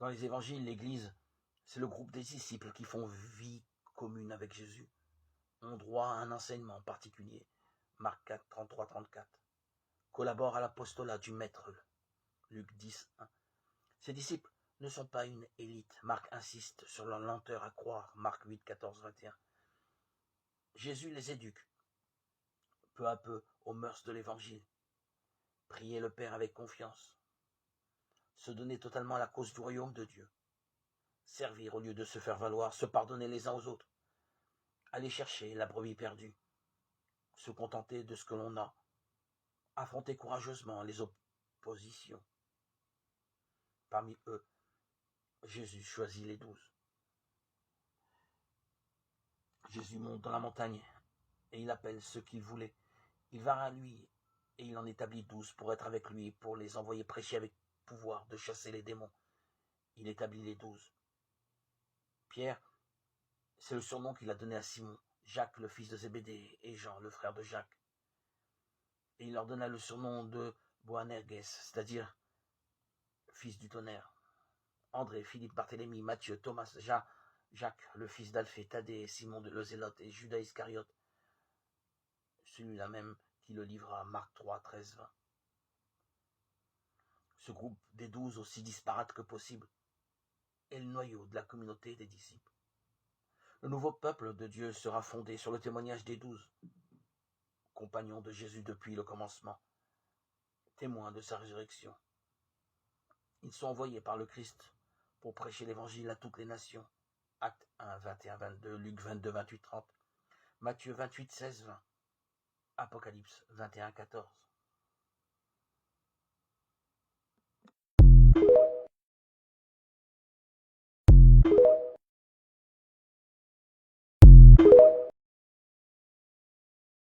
Dans les évangiles, l'Église, c'est le groupe des disciples qui font vie commune avec Jésus, ont droit à un enseignement particulier, Marc 4, 33, 34, collabore à l'apostolat du Maître, Luc 10, 1. Ces disciples ne sont pas une élite, Marc insiste sur leur lenteur à croire, Marc 8, 14, 21. Jésus les éduque, peu à peu, aux mœurs de l'Évangile. Prier le Père avec confiance, se donner totalement à la cause du royaume de Dieu, servir au lieu de se faire valoir, se pardonner les uns aux autres, aller chercher la brebis perdue, se contenter de ce que l'on a, affronter courageusement les oppositions. Parmi eux, Jésus choisit les 12. Jésus monte dans la montagne et il appelle ceux qu'il voulait. Il va à lui et il en établit 12 pour être avec lui, pour les envoyer prêcher avec pouvoir de chasser les démons. Il établit les 12. Pierre, c'est le surnom qu'il a donné à Simon, Jacques le fils de Zébédée et Jean le frère de Jacques. Et il leur donna le surnom de Boanerges, c'est-à-dire fils du tonnerre. André, Philippe, Barthélemy, Matthieu, Thomas, Jacques, le fils d'Alphée, Thaddée, Simon le Zélote et Judas Iscariote, celui-là même qui le livra, Marc 3, 13, 20. Ce groupe des 12, aussi disparate que possible, est le noyau de la communauté des disciples. Le nouveau peuple de Dieu sera fondé sur le témoignage des 12, compagnons de Jésus depuis le commencement, témoins de sa résurrection. Ils sont envoyés par le Christ pour prêcher l'évangile à toutes les nations. Actes 1, 21, 22, Luc 22, 28, 30, Matthieu 28, 16, 20, Apocalypse 21, 14.